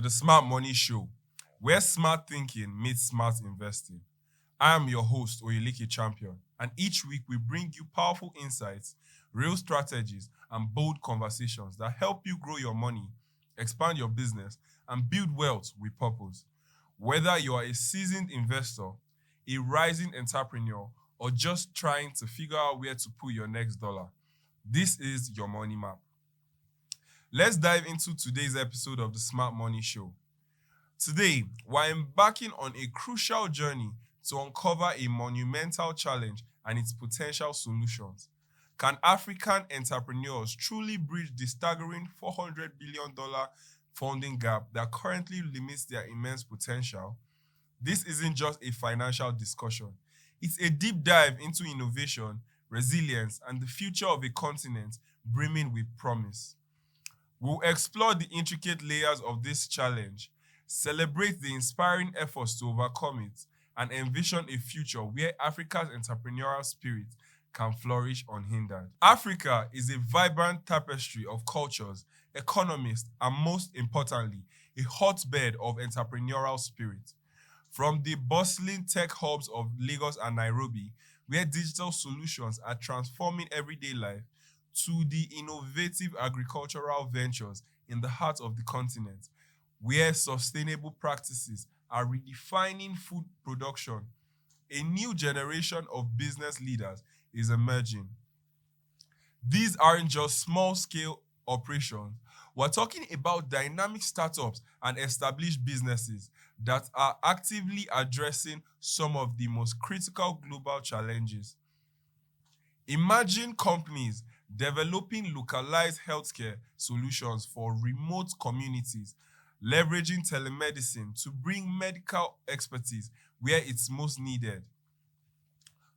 the Smart Money Show, where smart thinking meets smart investing. I am your host, Oyeleke Champion, and each week we bring you powerful insights, real strategies, and bold conversations that help you grow your money, expand your business, and build wealth with purpose. Whether you are a seasoned investor, a rising entrepreneur, or just trying to figure out where to put your next dollar, this is your money map. Let's dive into today's episode of the Smart Money Show. Today, we're embarking on a crucial journey to uncover a monumental challenge and its potential solutions. Can African entrepreneurs truly bridge the staggering $400 billion funding gap that currently limits their immense potential? This isn't just a financial discussion. It's a deep dive into innovation, resilience, and the future of a continent brimming with promise. We'll explore the intricate layers of this challenge, celebrate the inspiring efforts to overcome it, and envision a future where Africa's entrepreneurial spirit can flourish unhindered. Africa is a vibrant tapestry of cultures, economies, and most importantly, a hotbed of entrepreneurial spirit. From the bustling tech hubs of Lagos and Nairobi, where digital solutions are transforming everyday life, to the innovative agricultural ventures in the heart of the continent, where sustainable practices are redefining food production, a new generation of business leaders is emerging. These aren't just small-scale operations. We're talking about dynamic startups and established businesses that are actively addressing some of the most critical global challenges. Imagine companies developing localized healthcare solutions for remote communities, leveraging telemedicine to bring medical expertise where it's most needed.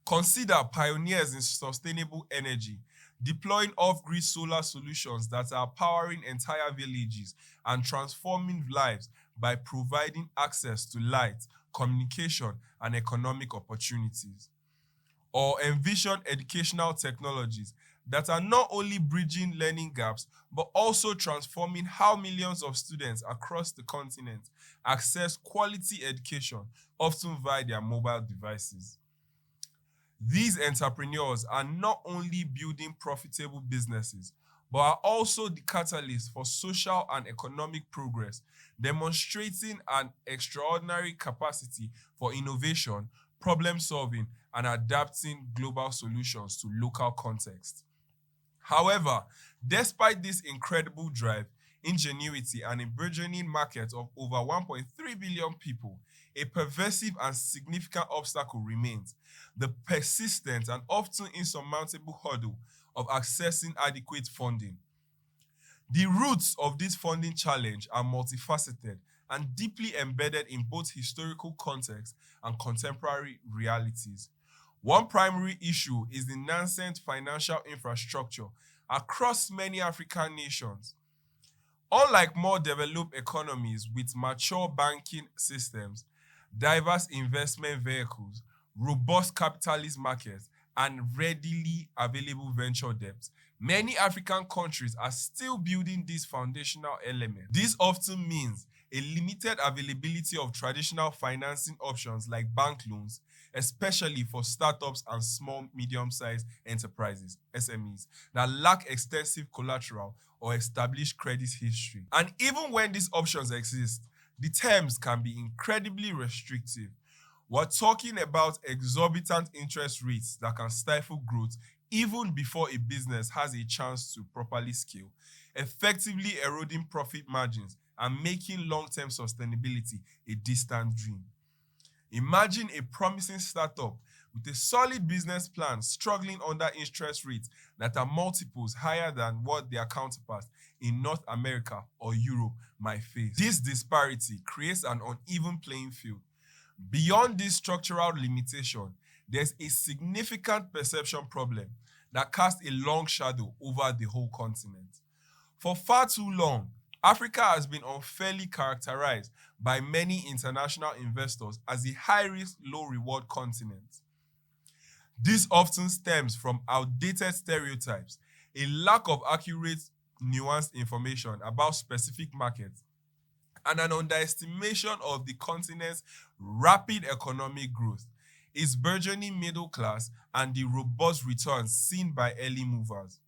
Consider pioneers in sustainable energy, deploying off-grid solar solutions that are powering entire villages and transforming lives by providing access to light, communication, and economic opportunities. Or envision educational technologies that are not only bridging learning gaps, but also transforming how millions of students across the continent access quality education, often via their mobile devices. These entrepreneurs are not only building profitable businesses, but are also the catalyst for social and economic progress, demonstrating an extraordinary capacity for innovation, problem solving, and adapting global solutions to local contexts. However, despite this incredible drive, ingenuity, and a burgeoning market of over 1.3 billion people, a pervasive and significant obstacle remains: the persistent and often insurmountable hurdle of accessing adequate funding. The roots of this funding challenge are multifaceted and deeply embedded in both historical context and contemporary realities. One primary issue is the nascent financial infrastructure across many African nations. Unlike more developed economies with mature banking systems, diverse investment vehicles, robust capitalist markets, and readily available venture debt, many African countries are still building these foundational elements. This often means a limited availability of traditional financing options like bank loans, especially for startups and small, medium-sized enterprises, SMEs, that lack extensive collateral or established credit history. And even when these options exist, the terms can be incredibly restrictive. We're talking about exorbitant interest rates that can stifle growth even before a business has a chance to properly scale, effectively eroding profit margins and making long-term sustainability a distant dream. Imagine a promising startup with a solid business plan struggling under interest rates that are multiples higher than what their counterparts in North America or Europe might face. This disparity creates an uneven playing field. Beyond this structural limitation, there's a significant perception problem that casts a long shadow over the whole continent. For far too long, Africa has been unfairly characterized by many international investors as a high-risk, low-reward continent. This often stems from outdated stereotypes, a lack of accurate, nuanced information about specific markets, and an underestimation of the continent's rapid economic growth, its burgeoning middle class, and the robust returns seen by early movers.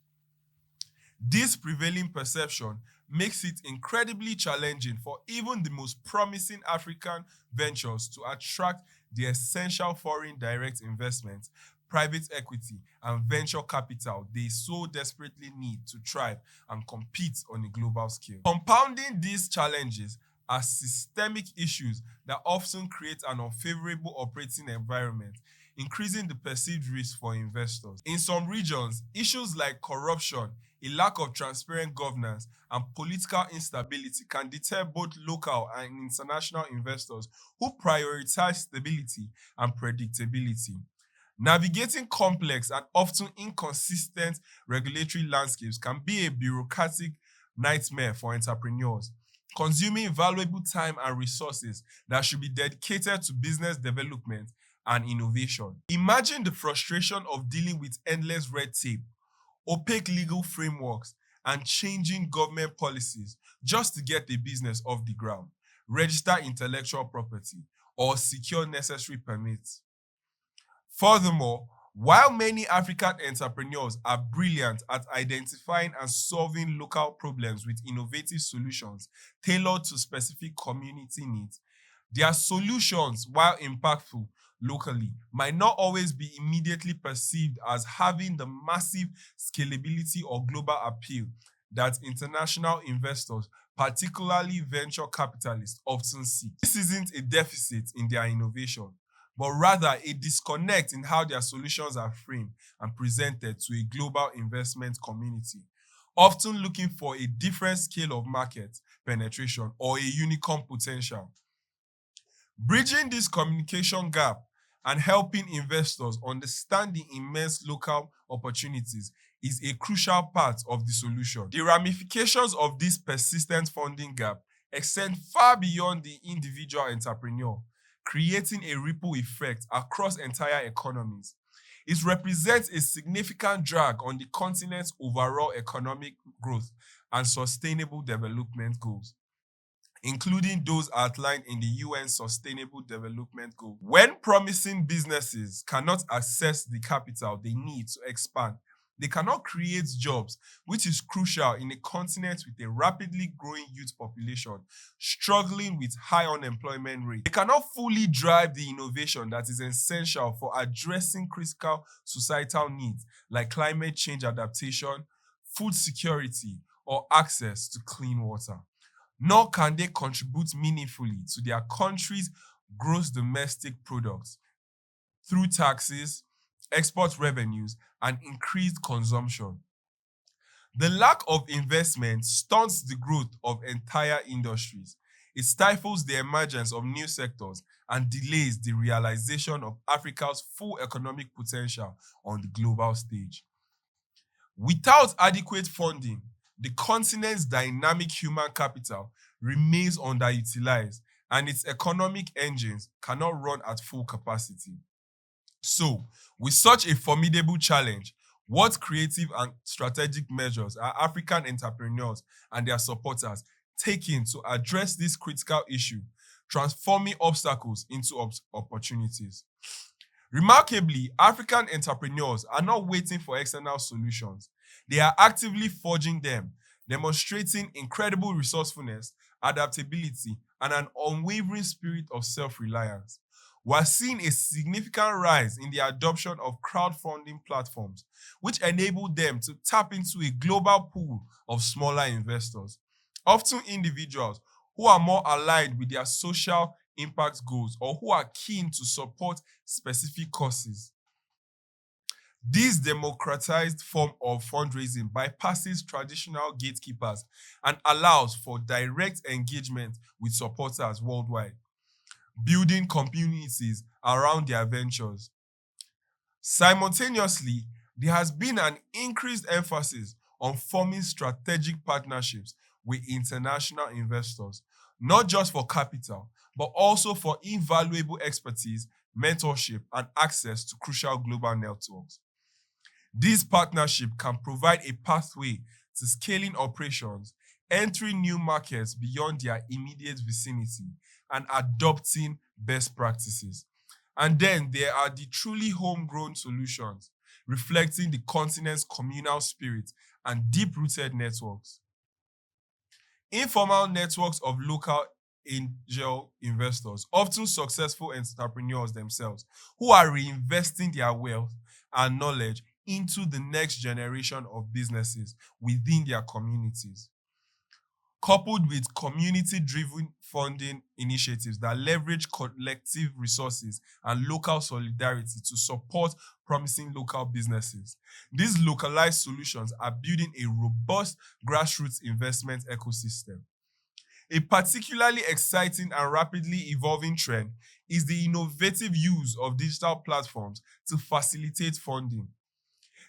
This prevailing perception makes it incredibly challenging for even the most promising African ventures to attract the essential foreign direct investment, private equity, and venture capital they so desperately need to thrive and compete on a global scale. Compounding these challenges are systemic issues that often create an unfavorable operating environment, increasing the perceived risk for investors. In some regions, issues like corruption, a lack of transparent governance, and political instability can deter both local and international investors who prioritize stability and predictability. Navigating complex and often inconsistent regulatory landscapes can be a bureaucratic nightmare for entrepreneurs, consuming valuable time and resources that should be dedicated to business development and innovation. Imagine the frustration of dealing with endless red tape, opaque legal frameworks, and changing government policies just to get a business off the ground, register intellectual property, or secure necessary permits. Furthermore, while many African entrepreneurs are brilliant at identifying and solving local problems with innovative solutions tailored to specific community needs, their solutions, while impactful locally, might not always be immediately perceived as having the massive scalability or global appeal that international investors, particularly venture capitalists, often seek. This isn't a deficit in their innovation, but rather a disconnect in how their solutions are framed and presented to a global investment community, often looking for a different scale of market penetration or a unicorn potential. Bridging this communication gap and helping investors understand the immense local opportunities is a crucial part of the solution. The ramifications of this persistent funding gap extend far beyond the individual entrepreneur, creating a ripple effect across entire economies. It represents a significant drag on the continent's overall economic growth and sustainable development goals, including those outlined in the UN Sustainable Development Goals. When promising businesses cannot access the capital they need to expand, they cannot create jobs, which is crucial in a continent with a rapidly growing youth population struggling with high unemployment rates. They cannot fully drive the innovation that is essential for addressing critical societal needs like climate change adaptation, food security, or access to clean water. Nor can they contribute meaningfully to their country's gross domestic product through taxes, export revenues, and increased consumption. The lack of investment stunts the growth of entire industries. It stifles the emergence of new sectors and delays the realization of Africa's full economic potential on the global stage. Without adequate funding, the continent's dynamic human capital remains underutilized and its economic engines cannot run at full capacity. So, with such a formidable challenge, what creative and strategic measures are African entrepreneurs and their supporters taking to address this critical issue, transforming obstacles into opportunities? Remarkably, African entrepreneurs are not waiting for external solutions. They are actively forging them, demonstrating incredible resourcefulness, adaptability, and an unwavering spirit of self-reliance. We're seeing a significant rise in the adoption of crowdfunding platforms, which enable them to tap into a global pool of smaller investors, often individuals who are more aligned with their social impact goals or who are keen to support specific causes. This democratized form of fundraising bypasses traditional gatekeepers and allows for direct engagement with supporters worldwide, building communities around their ventures. Simultaneously, there has been an increased emphasis on forming strategic partnerships with international investors, not just for capital, but also for invaluable expertise, mentorship, and access to crucial global networks. This partnership can provide a pathway to scaling operations, entering new markets beyond their immediate vicinity, and adopting best practices. And then there are the truly homegrown solutions, reflecting the continent's communal spirit and deep-rooted networks. Informal networks of local angel investors, often successful entrepreneurs themselves, who are reinvesting their wealth and knowledge into the next generation of businesses within their communities, coupled with community-driven funding initiatives that leverage collective resources and local solidarity to support promising local businesses. These localized solutions are building a robust grassroots investment ecosystem. A particularly exciting and rapidly evolving trend is the innovative use of digital platforms to facilitate funding.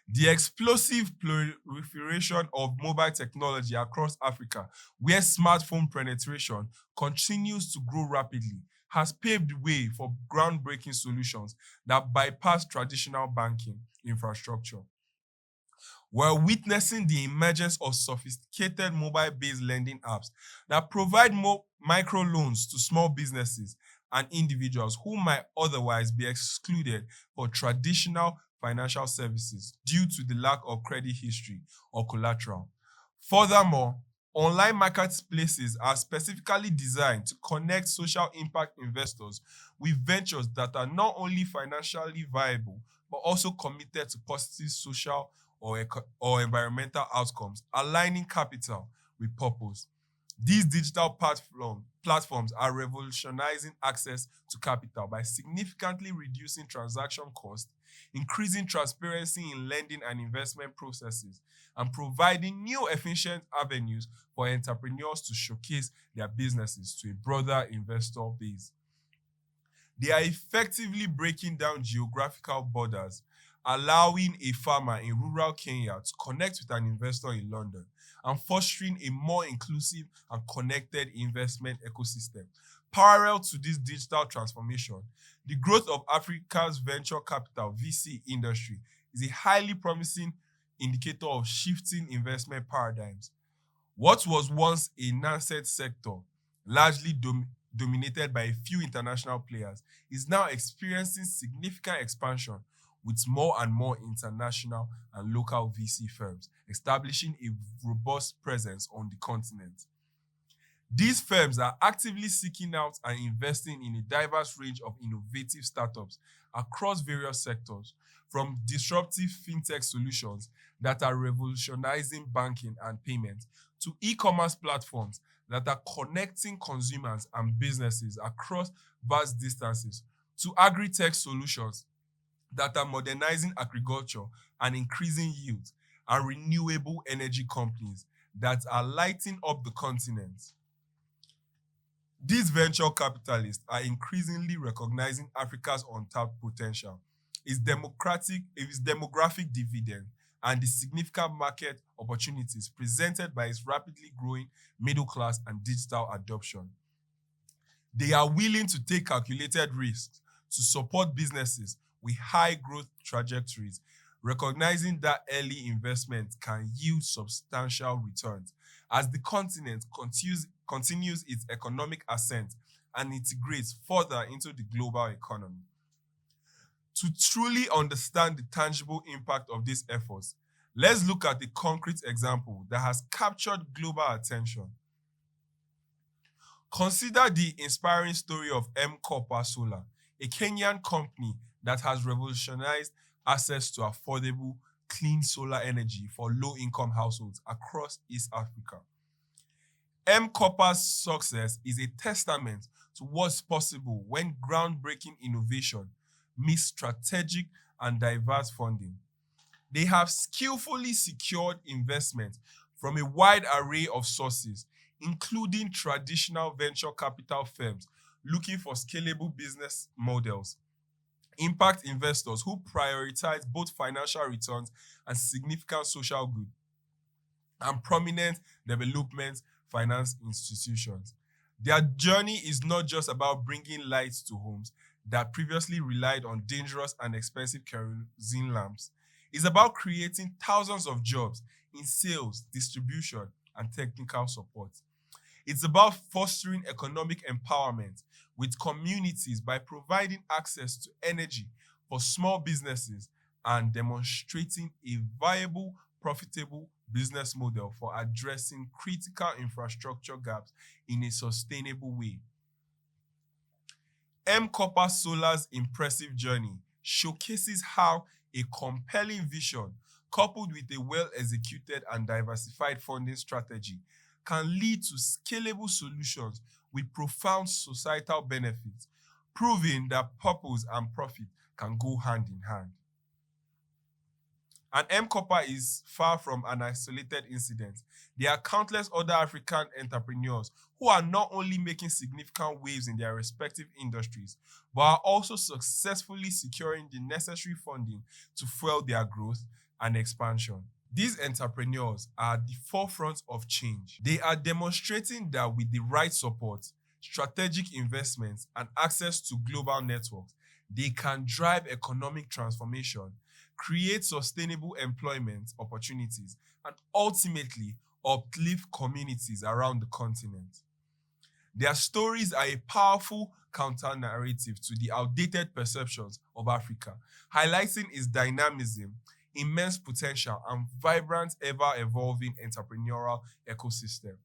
The explosive proliferation of mobile technology across Africa, where smartphone penetration continues to grow rapidly, has paved the way for groundbreaking solutions that bypass traditional banking infrastructure. We're witnessing the emergence of sophisticated mobile-based lending apps that provide more microloans to small businesses and individuals who might otherwise be excluded for traditional financial services due to the lack of credit history or collateral. Furthermore, online marketplaces are specifically designed to connect social impact investors with ventures that are not only financially viable but also committed to positive social or environmental outcomes, aligning capital with purpose. These digital platforms are revolutionizing access to capital by significantly reducing transaction costs, increasing transparency in lending and investment processes, and providing new efficient avenues for entrepreneurs to showcase their businesses to a broader investor base. They are effectively breaking down geographical borders, allowing a farmer in rural Kenya to connect with an investor in London, and fostering a more inclusive and connected investment ecosystem. Parallel to this digital transformation, the growth of Africa's venture capital (VC) industry is a highly promising indicator of shifting investment paradigms. What was once a nascent sector, largely dominated by a few international players, is now experiencing significant expansion with more and more international and local VC firms establishing a robust presence on the continent. These firms are actively seeking out and investing in a diverse range of innovative startups across various sectors, from disruptive fintech solutions that are revolutionizing banking and payments to e-commerce platforms that are connecting consumers and businesses across vast distances, to agri-tech solutions that are modernizing agriculture and increasing yields, and renewable energy companies that are lighting up the continent. These venture capitalists are increasingly recognizing Africa's untapped potential, its demographic dividend, and the significant market opportunities presented by its rapidly growing middle class and digital adoption. They are willing to take calculated risks to support businesses with high growth trajectories, recognizing that early investment can yield substantial returns as the continent continues its economic ascent and integrates further into the global economy. To truly understand the tangible impact of these efforts, let's look at the concrete example that has captured global attention. Consider the inspiring story of M-Kopa Solar, a Kenyan company that has revolutionized access to affordable, clean solar energy for low-income households across East Africa. M-Kopa's success is a testament to what's possible when groundbreaking innovation meets strategic and diverse funding. They have skillfully secured investment from a wide array of sources, including traditional venture capital firms looking for scalable business models, impact investors who prioritize both financial returns and significant social good, and prominent development finance institutions. Their journey is not just about bringing lights to homes that previously relied on dangerous and expensive kerosene lamps. It's about creating thousands of jobs in sales, distribution, and technical support. It's about fostering economic empowerment with communities by providing access to energy for small businesses and demonstrating a viable, profitable business model for addressing critical infrastructure gaps in a sustainable way. M-Kopa Solar's impressive journey showcases how a compelling vision, coupled with a well-executed and diversified funding strategy, can lead to scalable solutions with profound societal benefits, proving that purpose and profit can go hand in hand. And M-Kopa is far from an isolated incident. There are countless other African entrepreneurs who are not only making significant waves in their respective industries, but are also successfully securing the necessary funding to fuel their growth and expansion. These entrepreneurs are at the forefront of change. They are demonstrating that with the right support, strategic investments, and access to global networks, they can drive economic transformation, create sustainable employment opportunities, and ultimately uplift communities around the continent. Their stories are a powerful counter-narrative to the outdated perceptions of Africa, highlighting its dynamism, immense potential, and vibrant, ever-evolving entrepreneurial ecosystem.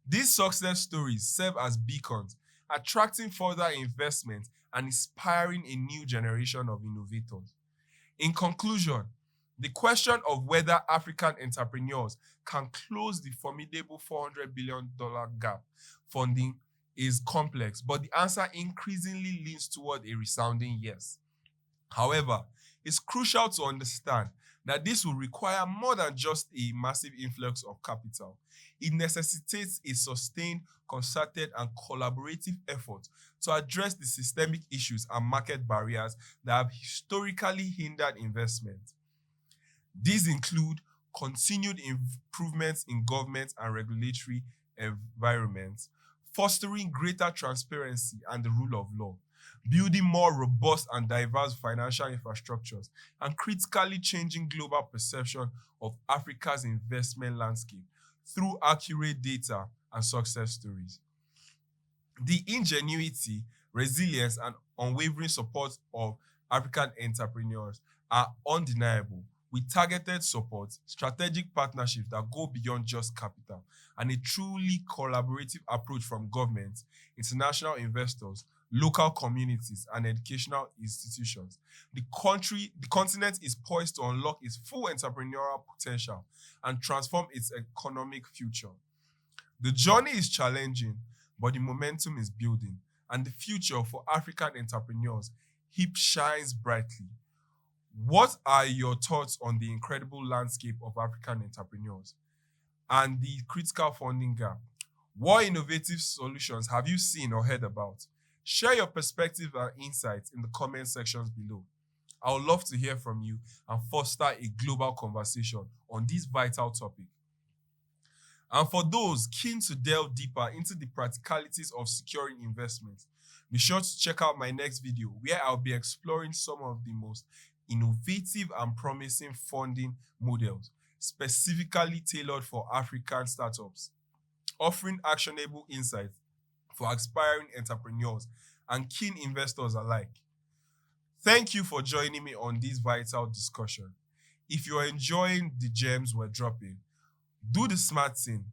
These success stories serve as beacons, attracting further investment and inspiring a new generation of innovators. In conclusion, the question of whether African entrepreneurs can close the formidable $400 billion gap funding is complex, but the answer increasingly leans toward a resounding yes. However, it's crucial to understand that this will require more than just a massive influx of capital. It necessitates a sustained, concerted, and collaborative effort to address the systemic issues and market barriers that have historically hindered investment. These include continued improvements in government and regulatory environments, fostering greater transparency and the rule of law, building more robust and diverse financial infrastructures, and critically changing global perception of Africa's investment landscape through accurate data and success stories. The ingenuity, resilience, and unwavering support of African entrepreneurs are undeniable, with targeted support, strategic partnerships that go beyond just capital, and a truly collaborative approach from governments, international investors, local communities, and educational institutions. The continent is poised to unlock its full entrepreneurial potential and transform its economic future. The journey is challenging, but the momentum is building, and the future for African entrepreneurs shines brightly. What are your thoughts on the incredible landscape of African entrepreneurs and the critical funding gap? What innovative solutions have you seen or heard about? Share your perspective and insights in the comment sections below. I would love to hear from you and foster a global conversation on this vital topic. And for those keen to delve deeper into the practicalities of securing investment, be sure to check out my next video where I'll be exploring some of the most innovative and promising funding models specifically tailored for African startups, offering actionable insights for aspiring entrepreneurs and keen investors alike. Thank you for joining me on this vital discussion. If you're enjoying the gems we're dropping, do the smart thing.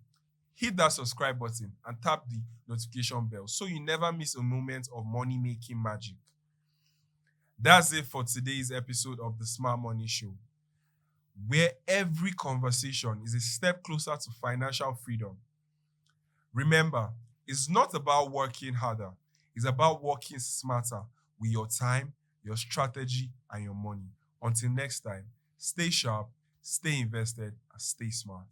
Hit that subscribe button and tap the notification bell so you never miss a moment of money-making magic. That's it for today's episode of the Smart Money Show, where every conversation is a step closer to financial freedom. Remember, it's not about working harder. It's about working smarter with your time, your strategy, and your money. Until next time, stay sharp, stay invested, and stay smart.